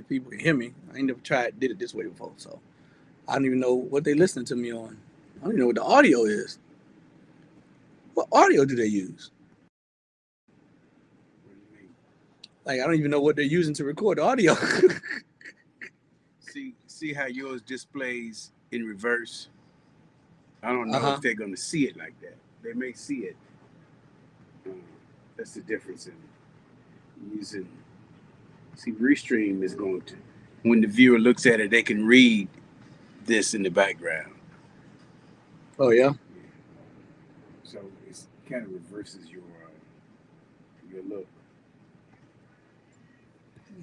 people can hear me. I ain't never did it this way before, so I don't even know what they listening to me on. I don't even know what the audio is. What audio do they use? What do you mean? Like I don't even know what they're using to record the audio. See how yours displays in reverse. I don't Uh know huh. if they're going to see it like that. They may see it. Uh, that's the difference in using. See, Restream is going to, when the viewer looks at it, they can read this in the background. Oh yeah. Yeah. So it kind of reverses your look.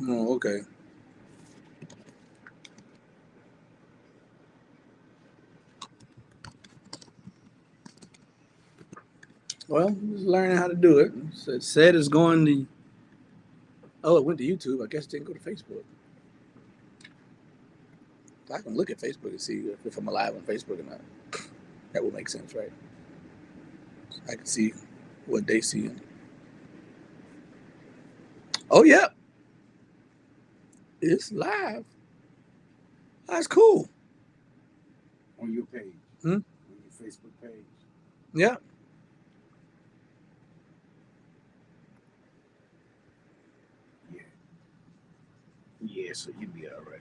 Oh okay. Well, just learning how to do it. So it said it's going to. Oh, it went to YouTube. I guess it didn't go to Facebook. I can look at Facebook and see if I'm alive on Facebook or not. That would make sense, right? I can see what they see. Oh yeah, it's live. That's cool. On your page, Hmm? on your Facebook page. Yeah. Yeah. Yeah, so you'd be all right.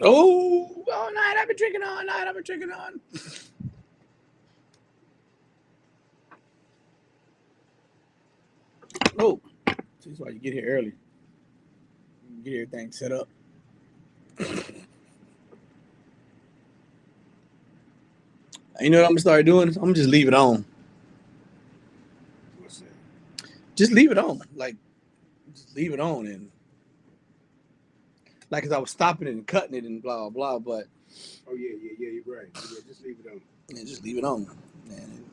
Oh, all night I've been drinking all night. I've been drinking on. Oh, this is why you get here early. You get everything set up. You know what I'm gonna start doing? I'm gonna just leave it on. What's that? Just leave it on. Like, just leave it on. And like, cause I was stopping it and cutting it and blah blah blah. But Oh yeah. You're right. Yeah, just leave it on. yeah, just leave it on. And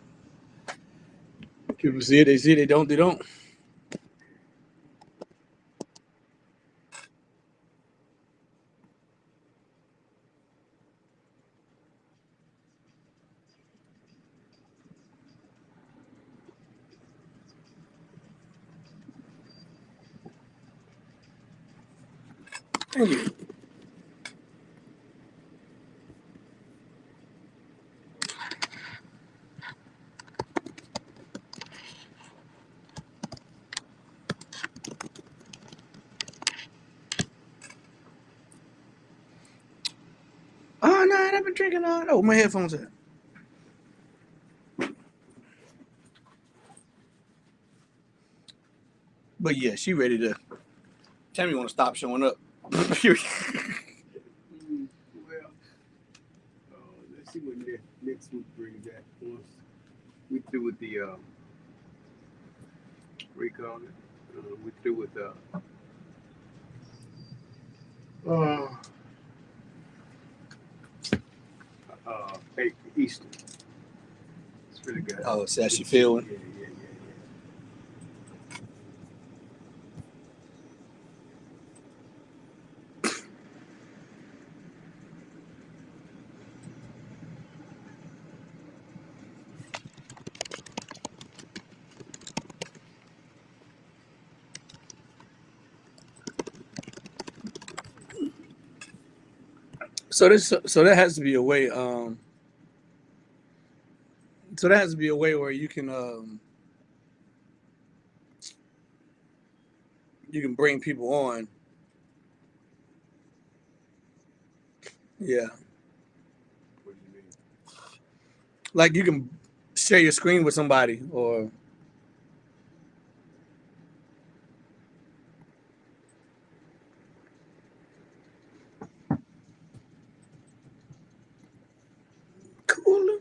people see it. They see it. They don't. They don't. Thank you. All night I've been drinking all. Oh, my headphones at. But yeah, she ready to. Tell me want to stop showing up. Well, let's see what next week brings that. Once we through with the recall it. We through with uh, Easter. It's really good. Oh, see how she Yeah, feeling. yeah. So that has to be a way. So that has to be a way where you can bring people on. Yeah, What do you mean? like you can share your screen with somebody or cool.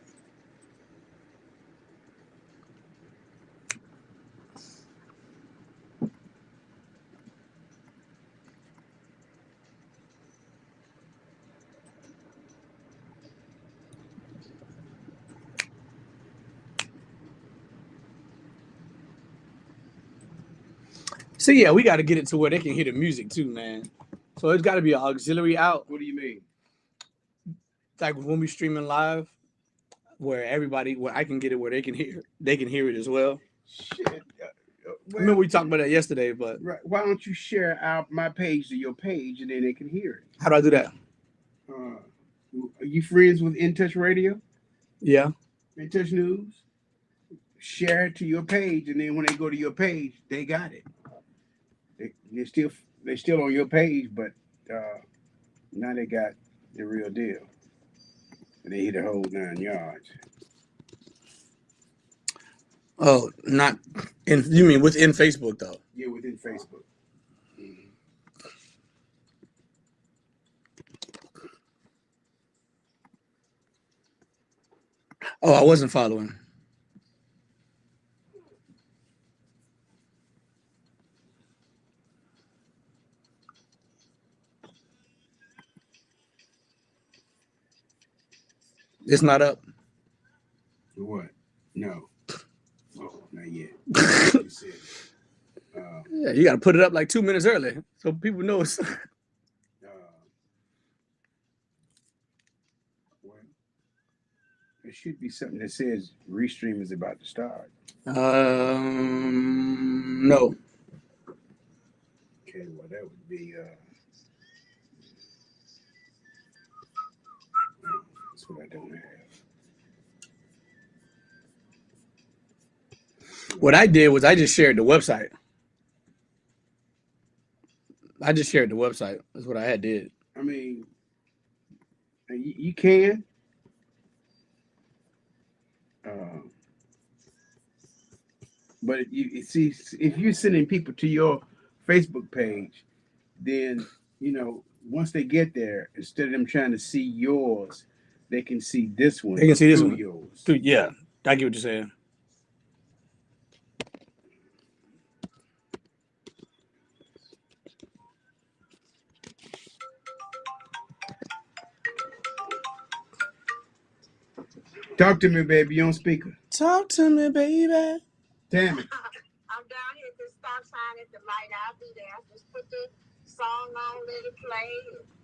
See, yeah, we got to get it to where they can hear the music too, man. So it's got to be an auxiliary out, What do you mean? like when we streaming live, where I can get it where they can hear it as well. Shit. I remember we talked about that yesterday, but right. Why don't you share out my page to your page and then they can hear it? how do I do that? Are you friends with In Touch Radio? Yeah. In Touch News? Share it to your page, and then when they go to your page, they got it. They're still on your page, but now they got the real deal. They hit the whole 9 yards. Oh, not in. You mean within Facebook though? Yeah, within Facebook. Mm-hmm. Oh, I wasn't following. It's not up. What? No. Oh, not yet. Yeah, you got to put it up like 2 minutes early so people know it's. Well, there should be something that says Restream is about to start. No. Okay, well that would be. That's what I don't have. What I did was I just shared the website. I just shared the website. That's what I had did. I mean, you can. But you see, if you're sending people to your Facebook page, then once they get there, instead of them trying to see yours, they can see this one. They can see this one. Yours. Dude, yeah, I get what you're saying. Talk to me, baby. You on speaker. Talk to me, baby. Damn it. I'm down here at the stop sign at the light. I'll be there. Just put the song on, let it play.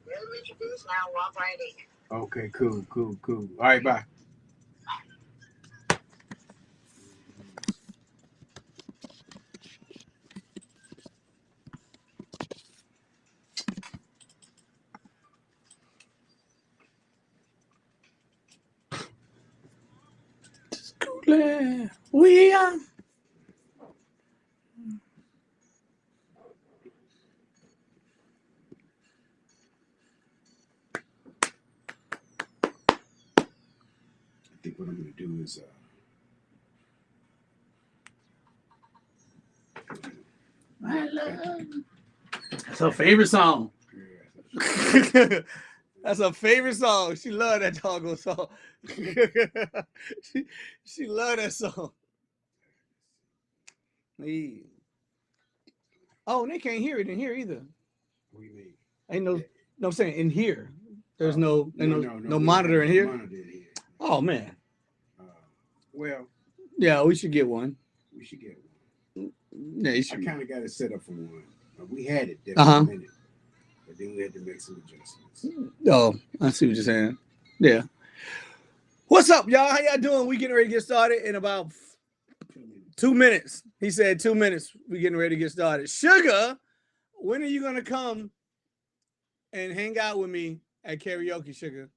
Let them introduce and I'll walk right in. Okay, cool. All right, bye. We are. I think what I'm going to do is. That's her favorite song. That's her favorite song. She loved that doggone song. she loved that song. Hey. Oh, and they can't hear it in here either. What do you mean? Ain't no. No, I'm saying in here. There's no monitor in here. Monitor in here. Oh man. Well. Yeah, we should get one. We should get one. Yeah, you should. I kind of got it set up for one. We had it there for a minute, but then we had to make some adjustments. Oh, I see what you're saying. Yeah. What's up, y'all? How y'all doing? We getting ready to get started in about 2 minutes. He said 2 minutes. We getting ready to get started. Sugar, when are you gonna come and hang out with me at karaoke, Sugar?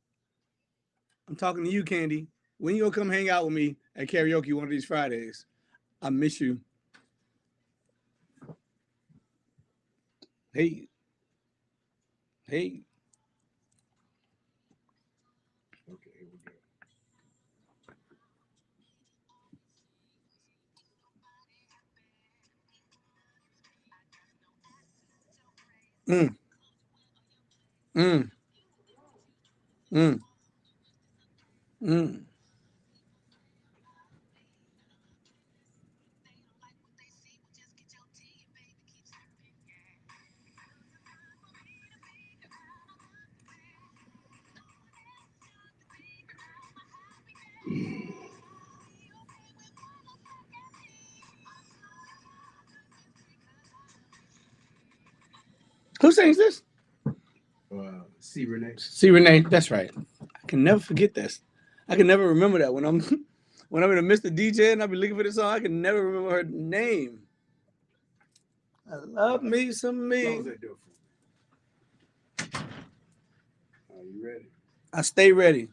I'm talking to you, Candy. When you gonna come hang out with me at karaoke one of these Fridays? I miss you. Hey. Okay, here we go. Who sings this? C. Renee. C. Renee. That's right. I can never forget this. I can never remember that when I'm in a Mr. DJ and I be looking for this song. I can never remember her name. I love me some me. Close that door for me. Are you ready? I stay ready.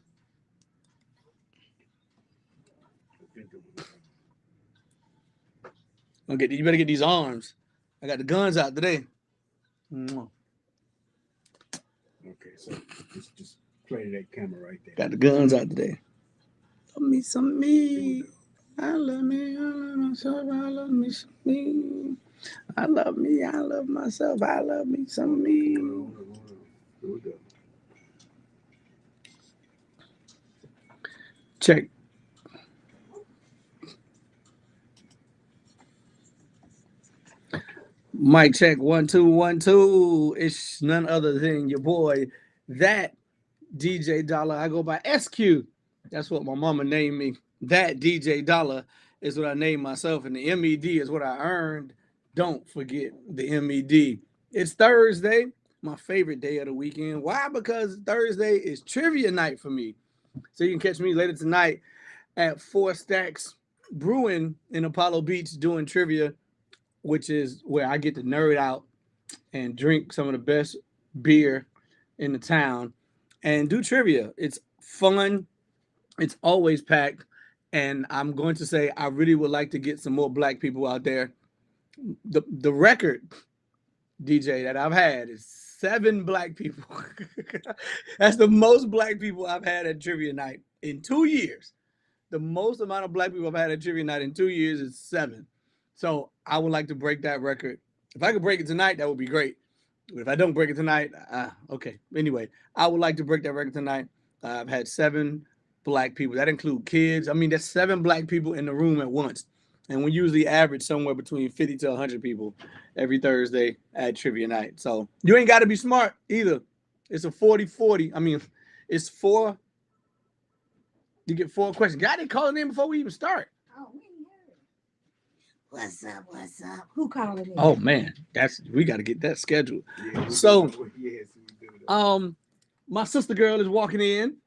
You better get these arms. I got the guns out today. Okay, so just play to that camera right there. Got the guns out today. Love me some me. I love me. I love myself. I love me some me. I love me. I love myself. I love me some me. Hold on. Here we go. Check. Mic check 1 2 1 2. It's none other than your boy, that DJ Dollar. I go by SQ. That's what my mama named me. That DJ Dollar is what I named myself, and the MED is what I earned. Don't forget the MED. It's Thursday, my favorite day of the weekend. Why? Because Thursday is trivia night for me. So you can catch me later tonight at 4 Stacks Brewing in Apollo Beach doing trivia, which is where I get to nerd out and drink some of the best beer in the town and do trivia. It's fun. It's always packed. And I'm going to say I really would like to get some more black people out there. The record, DJ, that I've had is 7 black people. That's the most black people I've had at trivia night in 2 years. The most amount of black people I've had at trivia night in 2 years is 7. So I would like to break that record. If I could break it tonight, that would be great. But if I don't break it tonight, okay. Anyway, I would like to break that record tonight. I've had 7 black people. That includes kids. I mean, that's 7 black people in the room at once. And we usually average somewhere between 50 to 100 people every Thursday at trivia night. So you ain't got to be smart either. It's a 40-40. I mean, it's 4. You get 4 questions. God didn't call it in before we even start. Oh, we ain't heard it. What's up? What's up? Who called it in? Oh man, we got to get that scheduled. Yeah, So, yes, we do that. My sister girl is walking in.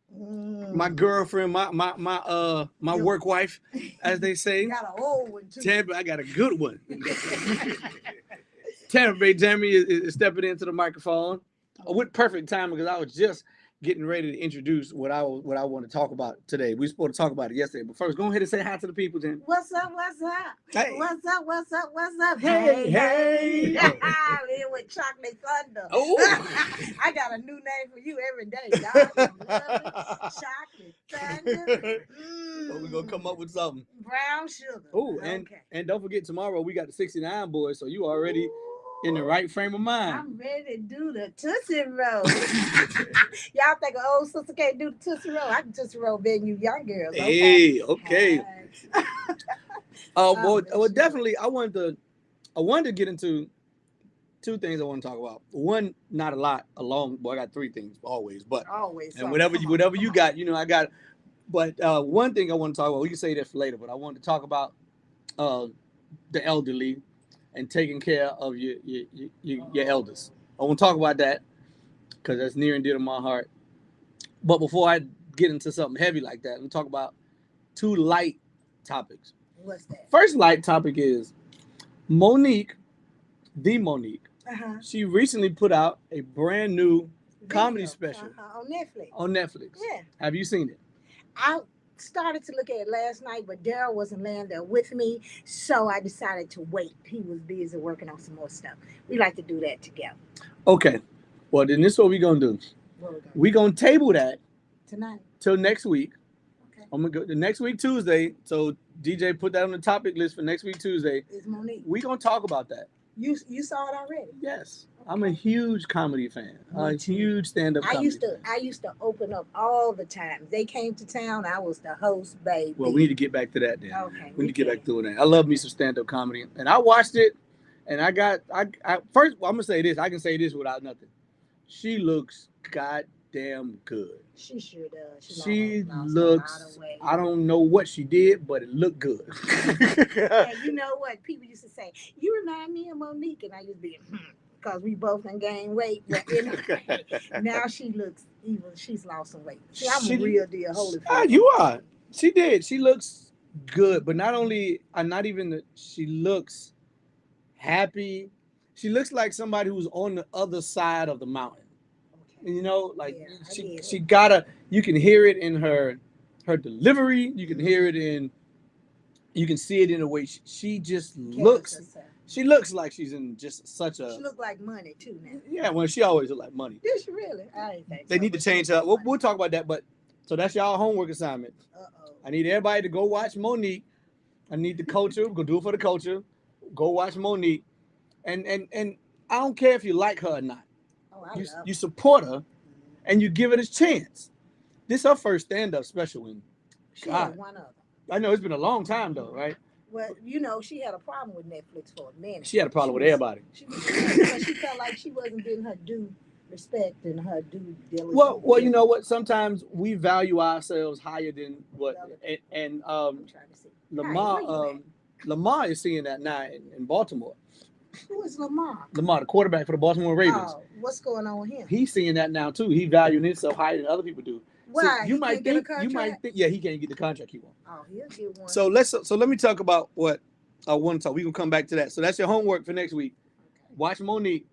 My girlfriend, my work wife, as they say. You got an old one too. Tammy, I got a good one. Tammy is stepping into the microphone with perfect timing because I was just getting ready to introduce what I want to talk about today. We were supposed to talk about it yesterday, but first, go ahead and say hi to the people, Tammy. What's up? What's up? Hey. What's up? What's up? What's up? Hey. I'm here with Chocolate Thunder. Oh. I got a new name for you every day, dog. Chocolate Thunder. So we're gonna come up with something. Brown sugar. Oh, and don't forget tomorrow we got the 69 boys, so you already in the right frame of mind. I'm ready to do the Tootsie Roll. Y'all think an old sister can't do the Tootsie Roll? I can Tootsie Roll better than you young girls. Okay. Well, definitely. I wanted to get into 2 things I want to talk about. One, not a lot, along. Well, I got 3 things always, but always. And whatever you got, I got. But one thing I want to talk about. We can say that for later, but I want to talk about the elderly and taking care of your elders. I want to talk about that because that's near and dear to my heart. But before I get into something heavy like that, let me talk about 2 light topics. What's that? First light topic is Monique. Uh-huh. She recently put out a brand new comedy special on Netflix. Yeah. Have you seen it? I started to look at it last night, but Daryl wasn't laying there with me, so I decided to wait. He was busy working on some more stuff. We like to do that together. Okay. Well, then this is what we're going to do. We're going to table that tonight till next week. Okay. I'm going to go the next week, Tuesday. So DJ put that on the topic list for next week, Tuesday. Is Monique. We're going to talk about that. You saw it already? Yes. Okay. I'm a huge comedy fan. A huge stand-up comedy I used to open up all the time. They came to town. I was the host, baby. Well, we need to get back to that then. Okay. We need to get back to that. I love me some stand-up comedy. And I watched it, and I first, I'm going to say this. I can say this without nothing. She looks goddamn good. She sure does. She looks, I don't know what she did, but it looked good. And you know what? People used to say, you remind me of Monique. And I used to be, because we both done gained weight. But anyway, now she looks even. She's lost some weight. See, I'm She- a real deal Holyfield. Ah, you are. She did. She looks good, but not only, not even the, she looks happy. She looks like somebody who's on the other side of the mountain. Okay. You know, like Yeah, I she get it. she gotta. You can hear it in her delivery. You can hear it in. You can see it in the way she just Carries looks. herself. She looks like she's in just such a. She look like money too now. Yeah, well, she always look like money. Did she really? I ain't think They so, need to but she change look her. like We'll, money. we'll talk about that, but so that's y'all homework assignment. Uh-oh. I need everybody to go watch Monique. I need the culture. We're gonna do it for the culture. Go watch Monique, and I don't care if you like her or not. Oh, I You love you support her, and you give it a chance. This her first stand-up special, and She God. had one of them. I know it's been a long time though, right? Well, you know, she had a problem with Netflix for a minute. She had a problem with was- everybody. She was because she felt like she wasn't getting her due respect and her due diligence. Well, you know what? Sometimes we value ourselves higher than what, and I'm trying to see. Lamar Hey, where you Lamar is seeing that now in Baltimore. at? Who is Lamar? Lamar, the quarterback for the Baltimore Ravens. Oh, what's going on with him? He's seeing that now too. He's valuing himself higher than other people do. Why? So you He might can't get a think contract? yeah, he can't get the contract he wants. Oh, he'll get one. So let me talk about what I want to talk. We can come back to that. So that's your homework for next week. Okay. Watch Monique,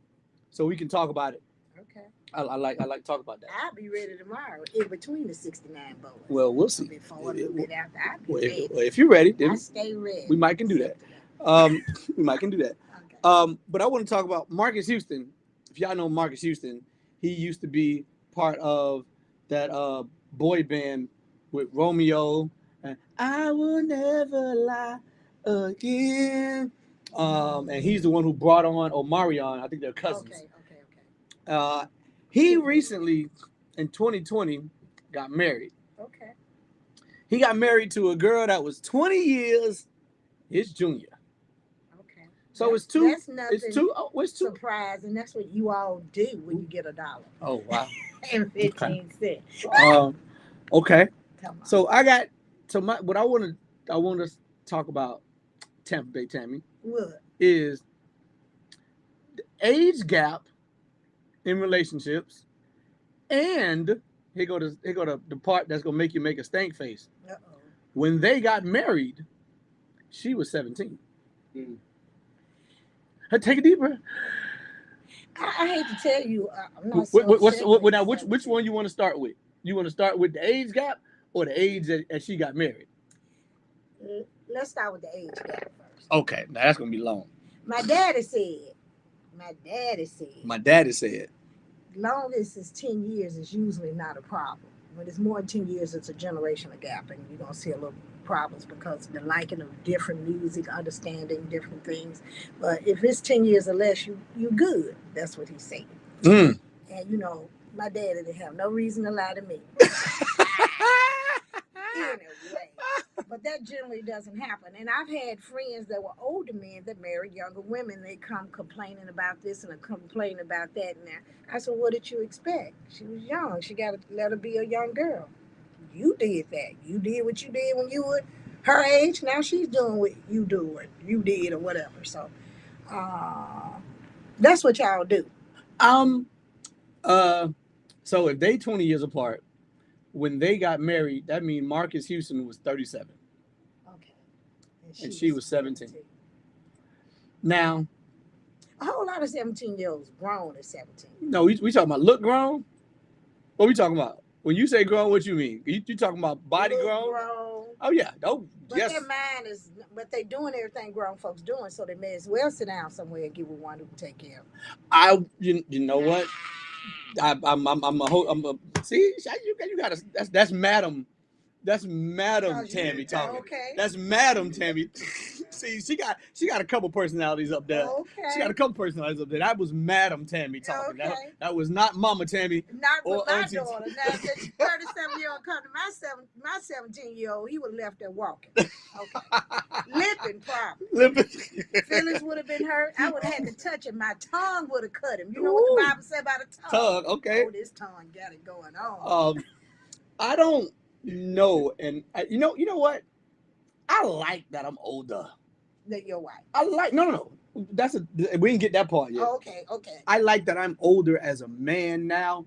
so we can talk about it. Okay. I like to talk about that. I'll be ready tomorrow in between the 69 boys. Well, we'll see. Before a little bit after, I'll be Well, ready. if you're ready, I then stay ready. we might can do that. We might can do that. Okay. But I want to talk about Marcus Houston. If y'all know Marcus Houston, he used to be part of that boy band with Romeo and I Will Never Lie Again. And he's the one who brought on Omarion. I think they're cousins. Okay. He recently, in 2020, got married. Okay. He got married to a girl that was 20 years his junior. Okay. So it's two. That's nothing It's two. Oh, it's two. surprising. That's what you all do when you get $1 Oh wow. and 15 cents. Okay. Come on. So I got what I want to talk about Tampa Bay Tammy What? is the age gap in relationships, and here go the part that's gonna make you make a stank face. Uh-oh. When they got married, she was 17. Mm. Take a deep breath. I hate to tell you, I'm not so upset with Now, which 17. one you want to start with? You want to start with the age gap or the age that she got married? Let's start with the age gap first. Okay, now that's gonna be long. My daddy said, My daddy said, long as it's 10 years, it's usually not a problem. When it's more than 10 years, it's a generational gap, and you're going to see a little problems because the liking of different music, understanding different things. But if it's 10 years or less, you're good. That's what he said. mm. And, you know, my daddy didn't have no reason to lie to me. Anyway, but that generally doesn't happen. And I've had friends that were older men that married younger women. They come complaining about this and complaining about that. And I said, what did you expect? She was young. She got to let her be a young girl. You did that. You did what you did when you were her age. Now she's doing what you did or whatever. So that's what y'all do. So if they 20 years apart, when they got married, that means Marcus Houston was 37. Okay. And she was 17. Now, a whole lot of 17-year-olds grown at 17. no, we talking about look grown? What we talking about? When you say grown, what you mean? You talking about body Look grown? grown. Oh yeah. Oh But yes. their mind is, but they doing everything grown folks doing, so they may as well sit down somewhere and get with one who can take care of them. You know what? I'm a see you gotta that's Madam Tammy talking. Okay. That's Madam Tammy. See, she got a couple personalities up there. Okay. She got a couple personalities up there. That was Madam Tammy talking. Okay. That was not Mama Tammy. Not with Or my Auntie- daughter. Now, if this 37-year-old come to my 17-year-old, he would have left there walking. Okay. Lipping probably. Feelings would have been hurt. I would have had to touch him. My tongue would have cut him. You know what the Ooh. Bible said about a tongue? Tongue, okay. Oh, this tongue got it going on. I don't know, and you know what? I like that I'm older. That your wife. I like no. we didn't get that part yet. Oh, okay, okay. I like that I'm older as a man now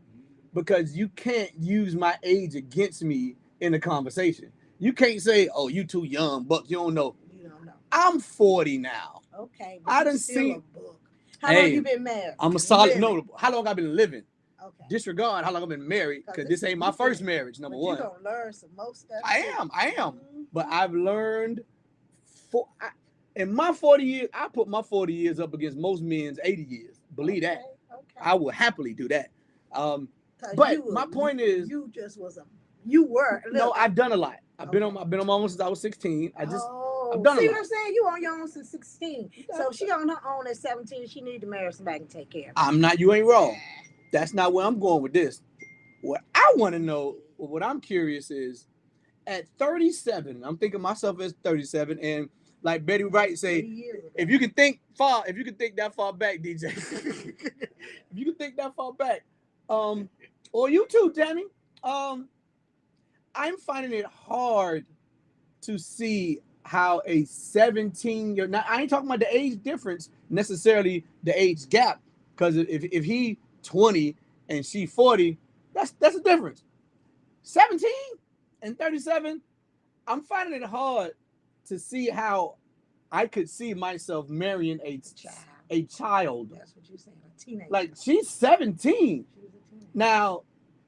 because you can't use my age against me in a conversation. You can't say, "Oh, you too young, Buck. You don't know." You don't know. I'm 40 now. Okay, I you done still seen- a book. How long Hey, you been married? I'm a solid. Living. No, how long I been living? Okay. Disregard how long I've been married because this ain't my you first can- marriage. Number but one, you gonna learn some more stuff. I too. am, Mhm. but I've learned. In my 40 years, I put my 40 years up against most men's 80 years. Believe that. Okay. I will happily do that. 'Cause But my point is, you just was a you were. no, look. I've done a lot. I've been on my own since I was 16. I've done see a what lot. I'm saying? You on your own since 16. So she on her own at 17. She need to marry somebody and take care of her. I'm not. You ain't wrong. That's not where I'm going with this. What I want to know, what I'm curious is, at 37, I'm thinking myself as 37, and like Betty Wright say, if you can think that far back, DJ, if you can think that far back, or you too, Tammy, I'm finding it hard to see how a 17-year, now I ain't talking about the age difference necessarily, the age gap, because if he 20 and she 40, that's a difference. 17 and 37, I'm finding it hard to see how I could see myself marrying a child. That's what you're saying, a teenager. Like she's 17. She was a teenager. Now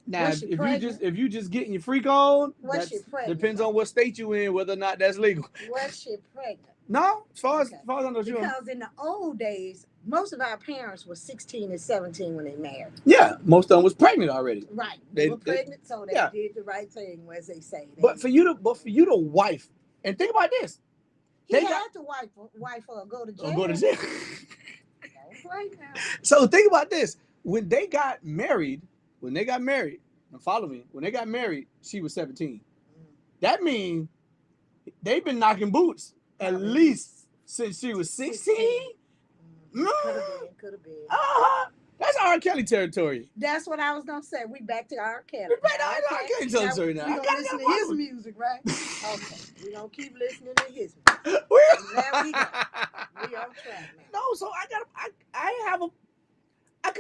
Was she pregnant? if you just getting your freak on, Was she pregnant? depends on what state you in, whether or not that's legal. Was she pregnant? No, as far as Okay. I know, Because in the old days, most of our parents were 16 and 17 when they married. yeah, most of them was pregnant already. Right. They were pregnant, so they yeah. did the right thing, as they say. But for you to wife, and think about this. He had to wife her or go to jail. Or go to jail. Don't play now. So think about this. When they got married, and follow me, when they got married, she was 17. That means they've been knocking boots at least since she was 16. Could have been. That's R. Kelly territory. That's what I was gonna say. We back to R. Kelly. We back to R. Kelly territory now. We gonna listen to his music, right? Okay. We gonna keep listening to his music. There we go. We on track now. No, so I kind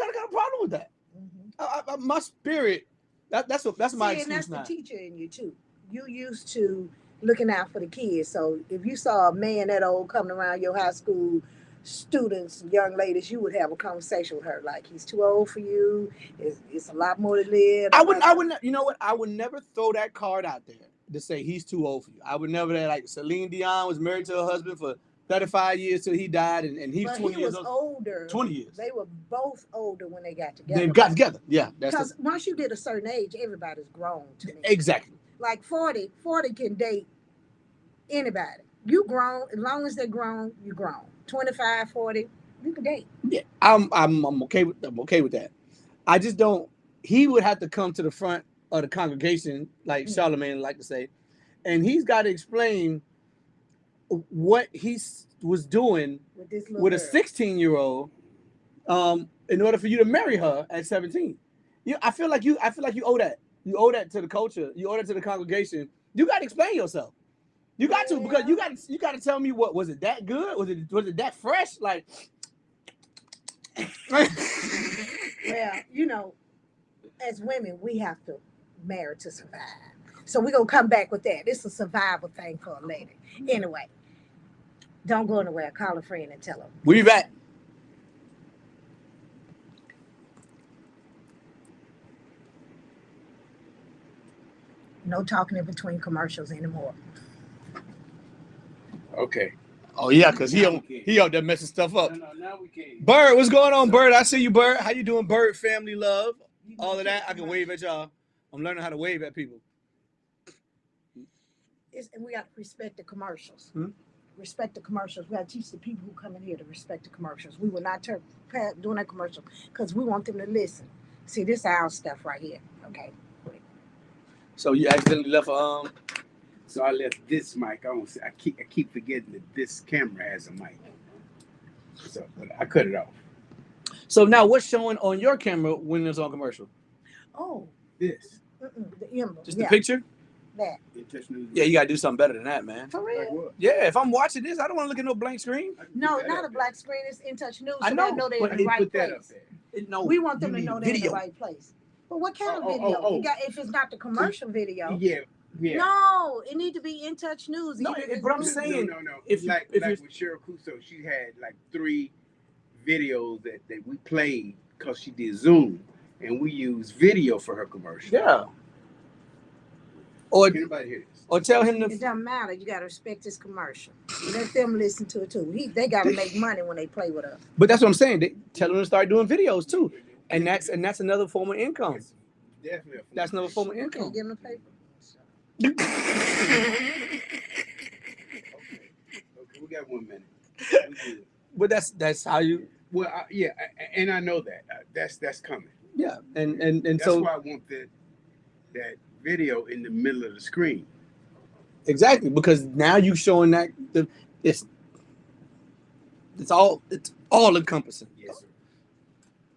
of got a problem with that. Mm-hmm. My spirit. That's my excuse. And that's now. the teacher in you too. You used to looking out for the kids. So if you saw a man that old coming around your high school students, young ladies, you would have a conversation with her. Like, he's too old for you. It's a lot more to live. I wouldn't. You know what? I would never throw that card out there to say he's too old for you. I would never. Like Celine Dion was married to her husband for 35 years till he died, and he's 20 years old. Older. 20 years. They were both older when they got together. They got together. Yeah. Because once you get a certain age, everybody's grown to me. Exactly. Like 40 can date anybody. You grown, as long as they're grown, you grown. 25, 40, you can date. Yeah, I'm okay with that. I just don't. He would have to come to the front of the congregation, like Charlemagne like to say, and he's got to explain what he was doing with a 16-year-old, in order for you to marry her at 17. I feel like you owe that. You owe that to the culture. You owe that to the congregation. You got to explain yourself. You got to, because you got to tell me, what was it that good? Was it that fresh? Like, well, as women, we have to marry to survive. So we're gonna come back with that. It's a survival thing for a lady. Anyway, don't go anywhere. Call a friend and tell them. We'll be back. No talking in between commercials anymore. Okay. Oh yeah, because he out there messing stuff up. No, now we can't. Bird, what's going on, Bird? I see you, Bird. How you doing, Bird? Family love, all of that. I can wave at y'all. I'm learning how to wave at people. We got to respect the commercials. Respect the commercials. We got to teach the people who come in here to respect the commercials. We will not doing that commercial because we want them to listen. See, this is our stuff right here. Okay. So you accidentally left So I left this mic on. I keep forgetting that this camera has a mic. So, but I cut it off. So now what's showing on your camera when it's on commercial? Oh. This. The emblem. Just the picture? that? In touch news. Yeah, you gotta do something better than that, man. For Like real? what? Yeah, if I'm watching this, I don't want to look at no blank screen. I can No, put that not up a black screen. It's In Touch News. I So know, they know they're but in there. the right Put that up place. there. No, We want them you to need know they're in the video. right place. But what kind of Oh, video? oh. You got, if it's not the commercial video. Yeah, yeah. No, it need to be In Touch News. No, Either but I'm it's- saying- no. if you- like if like you- with Cheryl Kuso, she had like 3 videos that we played because she did Zoom, and we used video for her commercial. Yeah. Or Anybody hear this? or tell him it to. doesn't matter. You got to respect his commercial. Let them listen to it too. They got to make money when they play with us. But that's what I'm saying. Tell him to start doing videos too, and that's another form of income. It's definitely. That's another form of You income. can't give them the paper. Okay, we got 1 minute. We good. But that's how you. Well, yeah, and I know that that's coming. Yeah, and That's so why I want that video in the middle of the screen. exactly because now you showing that it's all encompassing. Yes, sir.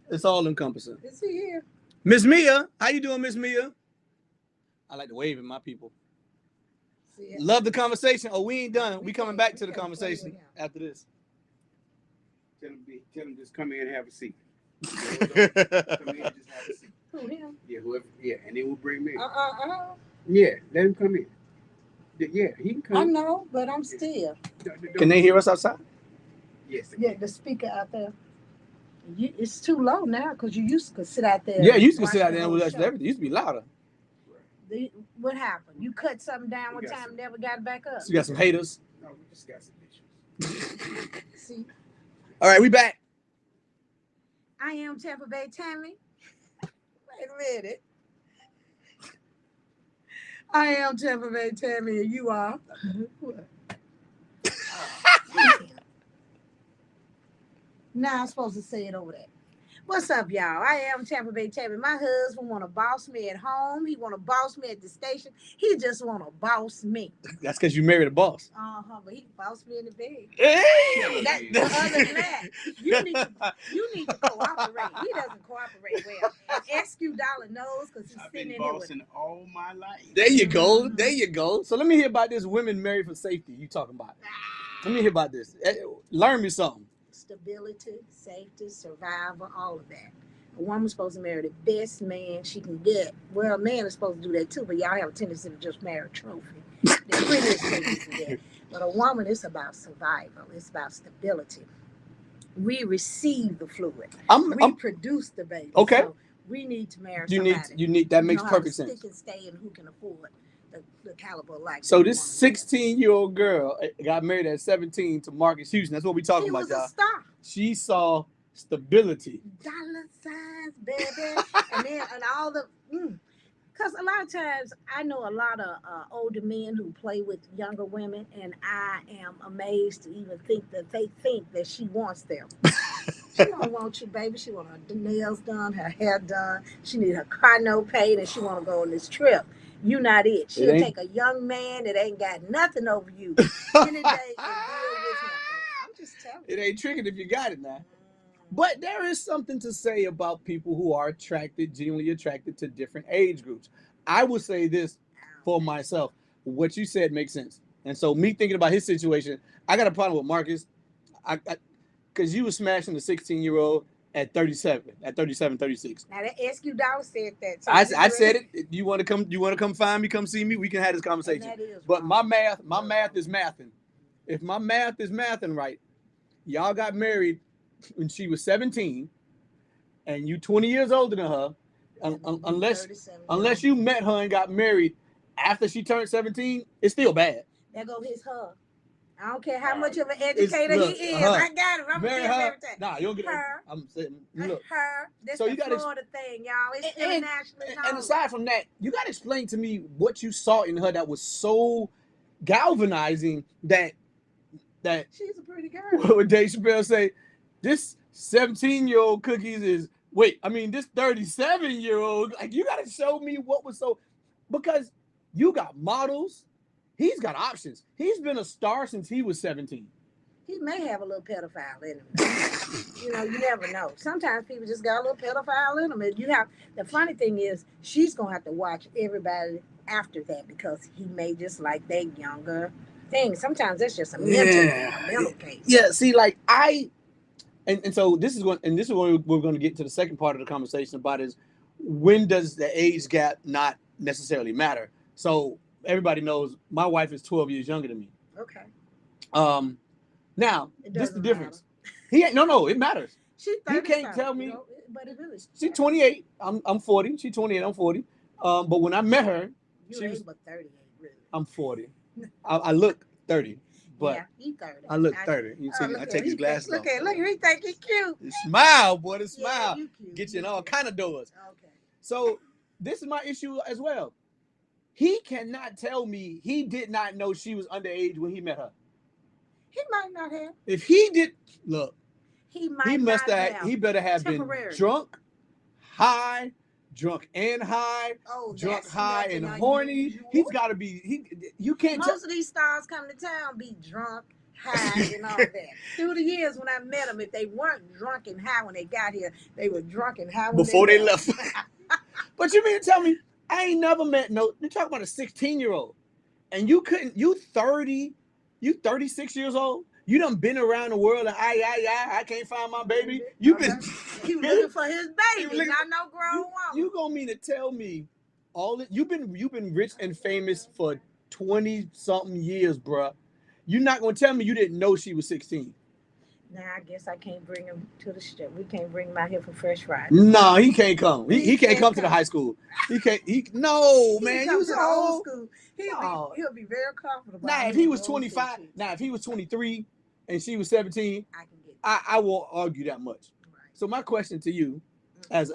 It's all encompassing. Is he here? Miss Mia, how you doing, Miss Mia? I like to wave at my people. See, Love the conversation. Oh, we ain't done. We coming back to the conversation after this. Tell him just come in and have a seat. Come in and just have a seat. Who, him? Yeah, whoever. Yeah, and then we'll bring him in. Uh-uh. Yeah, let him come in. Yeah, he can I come. know, but I'm still. Can they hear us outside? Yes. Yeah, the speaker out there. It's too low now because you used to sit out there. Yeah, you used to watch sit out the there and whole watch show. everything. It used to be louder. What happened? You cut something down one We got time, some. never got it back up. So you got some haters. No, we just got some issues. See, All right, we back. I am Tampa Bay Tammy. Wait a minute. I am Tampa Bay Tammy, and you are. What? Now I'm supposed to say it over there. What's up, y'all? I am Tampa Bay Tammy. My husband want to boss me at home. He want to boss me at the station. He just want to boss me. That's because you married a boss. But he boss me in the bed. Hey! Other than that, you need to cooperate. He doesn't cooperate well. SQ Dollar knows because he's I've sitting been in here with bossing all my life. There you go. There you go. So let me hear about this women married for safety you talking about. Let me hear about this. Learn me something. stability, safety, survival, all of that. A woman's supposed to marry the best man she can get. Well, a man is supposed to do that too, but y'all have a tendency to just marry a trophy. The prettiest thing you can get. But a woman is about survival. It's about stability. We receive the fluid. We produce the baby. Okay. So we need to marry You somebody. need that makes know how to perfect sense. Stick and stay, and who can afford the caliber of life. So that we this wanna live. 16-year-old girl got married at 17 to Marcus Houston. That's what we talking He about, was a y'all. star. She saw stability. Dollar signs, baby, and all the. Because a lot of times I know a lot of older men who play with younger women, and I am amazed to even think that they think that she wants them. She don't want you, baby. She want her nails done, her hair done. She need her car note paid, and she want to go on this trip. You not it. She'll take a young man that ain't got nothing over you any day and deal with him. I'm just telling you. It ain't tricking if you got it now. But there is something to say about people who are genuinely attracted to different age groups. I would say this for myself. What you said makes sense. And so me thinking about his situation, I got a problem with Marcus. Because you were smashing the 16-year-old at 37, 36. Now that SQ Dollar said that. So I said it. You want to come find me, come see me, we can have this conversation. But my math is mathing. If my math is mathing right, y'all got married when she was 17, and you 20 years older than her, unless you met her and got married after she turned 17, it's still bad. There go her. I don't care how much of an educator he is. I got it. I'm marry gonna give him her. everything. Nah, you don't get her. I'm saying, look. Her. That's So the you gotta Florida thing, y'all. It's internationally known. And aside from that, you got to explain to me what you saw in her that was so galvanizing that she's a pretty girl. what Dave Chappelle say, this 17-year-old cookies is this 37-year-old, like, you got to show me what was so, because you got models, he's got options. He's been a star since he was 17. He may have a little pedophile in him. You never know. Sometimes people just got a little pedophile in them. And the funny thing is, she's gonna have to watch everybody after that because he may just like that younger thing. Sometimes that's just a mental case. Yeah, see, like and so this is what we're going to get to the second part of the conversation about is when does the age gap not necessarily matter? So everybody knows my wife is 12 years younger than me. Okay. Now It this is the doesn't difference. He ain't no, it matters. She's You 30 can't tell me. you know, but it really She's 28. I'm 40. She's 28. I'm 40. But when I met her, you she ain't was. but 38 really. I'm 40. I look 30, but Yeah, he 30. I look 30. You see, look I at take he these glasses off. Look at he think he cute. The smile, boy, the Yeah, smile. you cute. Get you in You all cute. kind of doors. Okay. So this is my issue as well. He cannot tell me he did not know she was underage when he met her. He might not have. If he did, look, He might he must not have. He better have been Temporary. drunk, high, drunk and high, Oh, drunk, that's high, and nothing horny. unusual. He's got to be. You can't. Most of these stars come to town be drunk, high, and all that. Through the years when I met them, if they weren't drunk and high when they got here, they were drunk and high when Before they left. left. But you mean to tell me I ain't never met no? You talk about a 16-year-old, and you couldn't. You 30, you 36 years old. You done been around the world and I can't find my baby. You been. He was looking for his baby, looking- not no grown woman. You gonna mean to tell me all that you've been rich and famous for 20 something years, bruh. You're not gonna tell me you didn't know she was 16. Now I guess I can't bring him to the show. We can't bring him out here for Fresh Friday. No, he can't come. He can't can't come to the come. high school. He can't. No, He man, come you to the old so. school. No. He'll be very comfortable. Now, if he was 25, now if he was 23 and she was 17, I can get I won't argue that much. right. So my question to you, as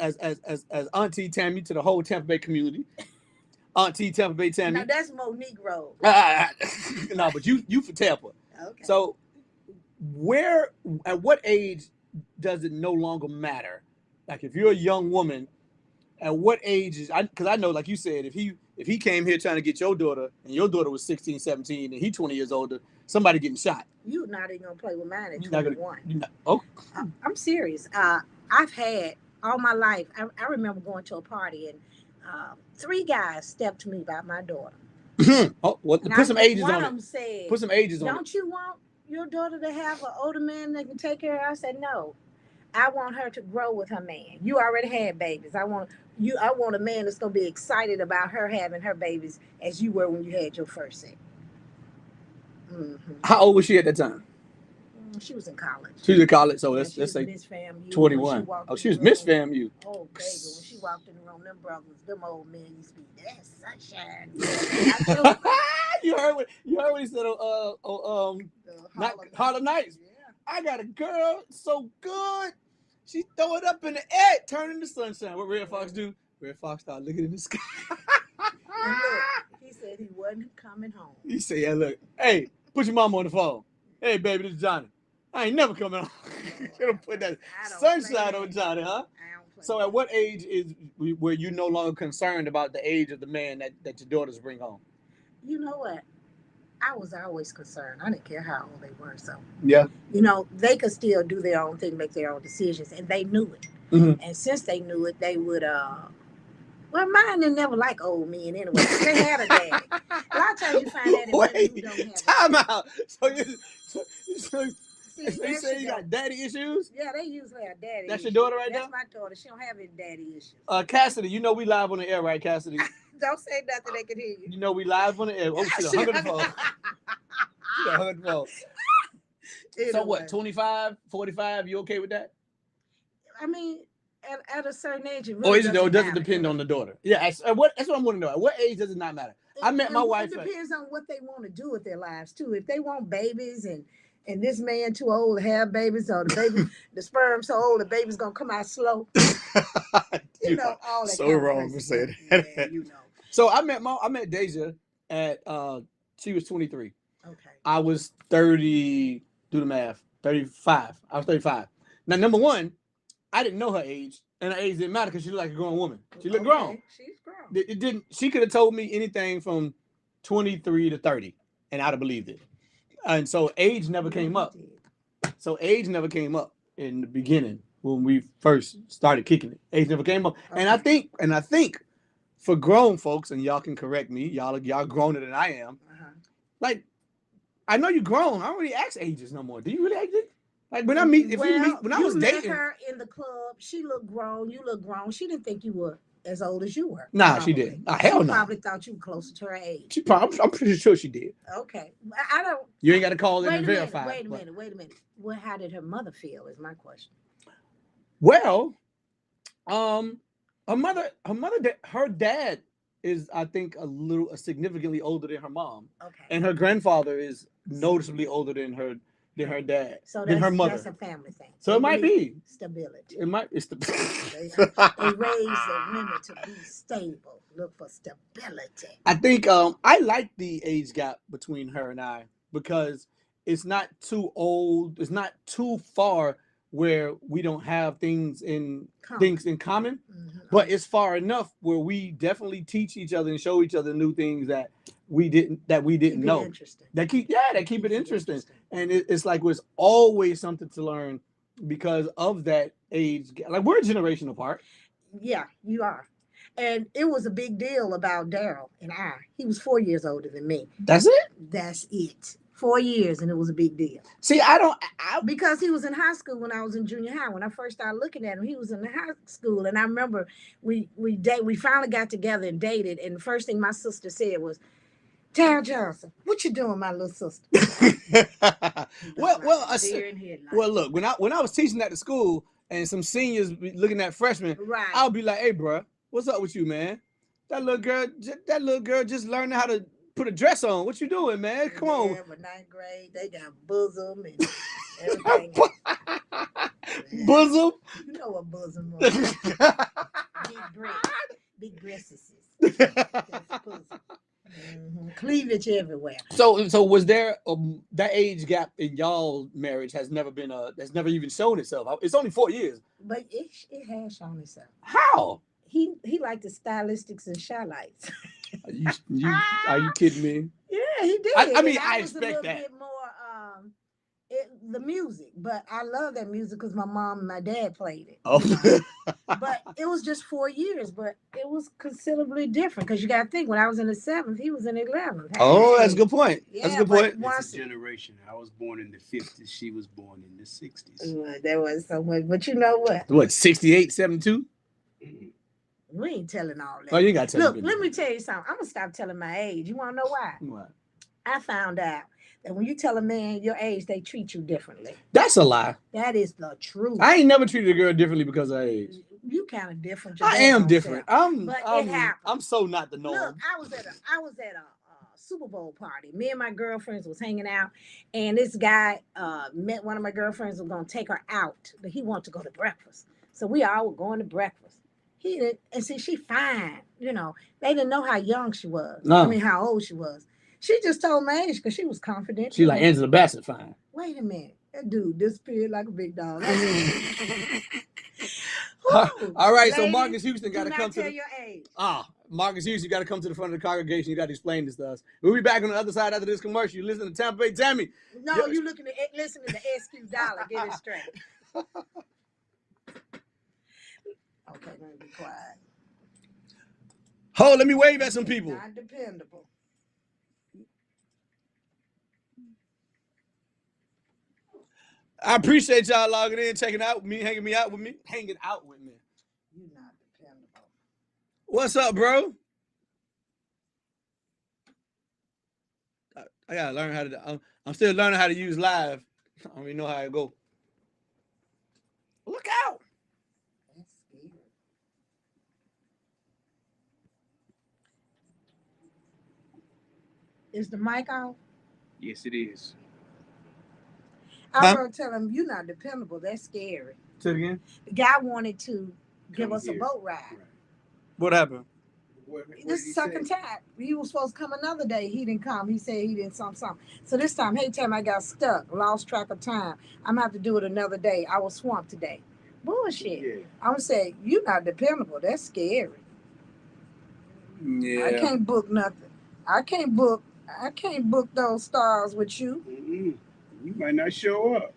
Auntie Tammy to the whole Tampa Bay community, Auntie Tampa Bay Tammy. No, that's Monique Road. No, but you for Tampa. Okay. So at what age does it no longer matter? Like if you're a young woman, at what age is because I know, like you said, if he came here trying to get your daughter and your daughter was 16, 17 and he 20 years older, somebody getting shot. You're not even gonna play with mine at You're not 21. Oh, I'm serious. I've had all my life. I remember going to a party and 3 guys stepped to me about my daughter. oh, well, And put some ages one on of them it. said, Put some ages on it. "Don't you want your daughter to have an older man that can take care of her?" I said, "No. I want her to grow with her man. You already had babies. I want a man that's gonna be excited about her having her babies as you were when you had your first set." Mm-hmm. How old was she at that time? She was in college. She was in college, so Yeah, let's she was say Miss FAMU. 21. Oh, she was Miss FAMU. Oh, baby, when she walked in the room, them brothers, them old men used to be that sunshine. you heard what he said on Harlem Nights. Yeah. I got a girl so good. She throw it up in the air, turn into sunshine. What Red Fox do? Red Fox start looking in the sky. And look, he said he wasn't coming home. He said, yeah, look, hey, put your mama on the phone. Hey, baby, this is Johnny. I ain't never coming home. Should have put that sunshine on Johnny, huh? So at what age is where you no longer concerned about the age of the man that your daughters bring home? You know what? I was always concerned. I didn't care how old they were. So, Yeah. They could still do their own thing, make their own decisions. And they knew it. Mhm. And since they knew it, they would, well, mine didn't never like old men anyway. They had a daddy. A lot of times you find that in women who don't have time out. So See, you say you got daddy issues? Yeah, they usually have daddy That's issues. your daughter right That's now? my daughter. She don't have any daddy issues. Cassidy, you know we live on the air, right, Cassidy? Don't say nothing they can hear you. You know we live on the air. Oh, she hung on the phone. She hung on the phone. So what, 25, 45, you okay with that? I mean, at a certain age, it Or really is it, though, it doesn't matter. depend on the daughter? Yeah, that's what I want to know. At what age does it not matter? I met my wife. It depends on what they want to do with their lives too. If they want babies and this man too old to have babies, or the baby, the sperm so old the baby's gonna come out slow. You know, all that. So kind of wrong crazy for saying stuff. that. Yeah, So I met Deja at she was 23. Okay. I was 30. Do the math. 35. I was 35. Now, number one, I didn't know her age, and her age didn't matter because she looked like a grown woman. She looked grown. She's grown. It didn't. She could have told me anything from 23 to 30, and I'd have believed it. And so age never came up. So age never came up in the beginning when we first started kicking it. Age never came up, and I think for grown folks, and y'all can correct me, y'all growner than I am. Like, I know you grown. I don't really ask ages no more. Do you really ask it? Like when I meet, if you meet, when I was met dating her in the club, she looked grown. You look grown. She didn't think you were as old as you were. Nah, probably. she didn't. Hell she no. probably thought you were closer to her age. She probably, I'm pretty sure she did. Okay, I don't. You ain't got to call in and Wait verify. a minute. Well, how did her mother feel? Is my question. Well, her dad is, I think, significantly older than her mom. Okay. And her grandfather is noticeably older than her dad. So than her mother. That's a family thing. So it might be stability. It might. It's they raise the women to be stable. Look for stability. I think I like the age gap between her and I because it's not too old. It's not too far where we don't have things in common, but it's far enough where we definitely teach each other and show each other new things that we didn't know. That keep it interesting. And it's like there's always something to learn because of that age gap. Like we're a generation apart. Yeah, you are. And it was a big deal about Daryl and I. He was 4 years older than me. That's it? That's it. 4 years, and it was a big deal. See, because he was in high school when I was in junior high. When I first started looking at him, he was in the high school, and I remember we finally got together and dated. And the first thing my sister said was, "Tara Johnson, what you doing, my little sister?" well, look, when I was teaching at the school and some seniors be looking at freshmen, right, I'll be like, "Hey, bro, what's up with you, man? That little girl just learning how to put a dress on. What you doing, man? Come on." But ninth grade, they got bosom and everything. Bosom? You know what bosom was? Big breasts. Cleavage everywhere. So was there that age gap in y'all marriage has never even shown itself? It's only 4 years. But it has shown itself. How? He liked the stylistics and shy lights. Are you kidding me? Yeah, he did. I mean, I expect that. Bit more, the music, but I love that music because my mom and my dad played it. Oh. But it was just 4 years, but it was considerably different because you got to think when I was in the 7th, he was in the 11th. Oh, that's a good point. Yeah, that's a good point. It's a generation. I was born in the 50s. She was born in the 60s. There was so much, but you know what? What, 68, 72? We ain't telling all that. Oh, you got to tell me. Look, let me tell you something. I'm going to stop telling my age. You want to know why? What? I found out that when you tell a man your age, they treat you differently. That's a lie. That is the truth. I ain't never treated a girl differently because of her age. You kind of different. I am different. It happened. I'm so not the norm. Look, I was at a Super Bowl party. Me and my girlfriends was hanging out, and this guy met one of my girlfriends was gonna take her out, but he wanted to go to breakfast. So we all were going to breakfast. He didn't, and see, she fine. You know, they didn't know how young she was. No. I mean, how old she was. She just told my age because she was confident. She like Angela Bassett fine. Wait a minute. That dude disappeared like a big dog. All right, so Marcus Houston got to come to your age. Marcus Houston, you got to come to the front of the congregation. You got to explain this to us. We'll be back on the other side after this commercial. You listen to Tampa Bay Tammy. No, you listening to SQ Dollar. Get it straight. Okay, let me be quiet. Hold, let me wave at some people. Not dependable. I appreciate y'all logging in, checking out with me, hanging out with me. You're not dependable. What's up, bro? I gotta learn how to. I'm still learning how to use live. I don't even know how it go. Look out! That's scary. Is the mic off? Yes, it is. I was tell him you're not dependable. That's scary. Say it again. The guy wanted to give us a boat ride. Right. What happened? This is second time. He was supposed to come another day. He didn't come. He said he didn't something. So this time, hey, Tim, I got stuck, lost track of time. I'm gonna have to do it another day. I was swamped today. Bullshit. Yeah. I'm gonna say you're not dependable. That's scary. Yeah. I can't book nothing. I can't book those stars with you. Mm-mm. You might not show up.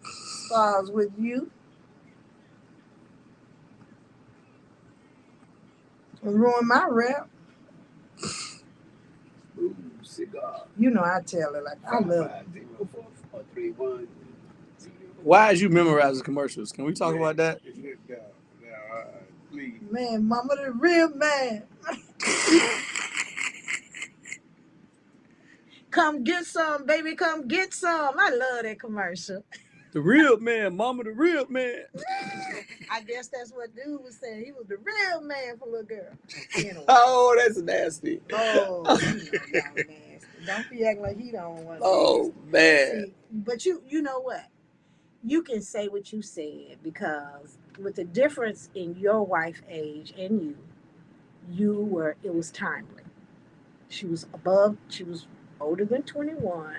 Stars with you. Ruin my rep. Ooh, cigar. You know I tell her like I love. 5504431. Why is you memorizing commercials? Can we talk about that? Please. Man, mama the real man. Come get some, baby. Come get some. I love that commercial. The real man, mama, the real man. I guess that's what dude was saying. He was the real man for little girl. Anyway. Oh, that's nasty. Oh, you know y'all nasty. Don't be acting like he don't want Oh man. See, but you know what? You can say what you said because with the difference in your wife's age and it was timely. She was older than 21.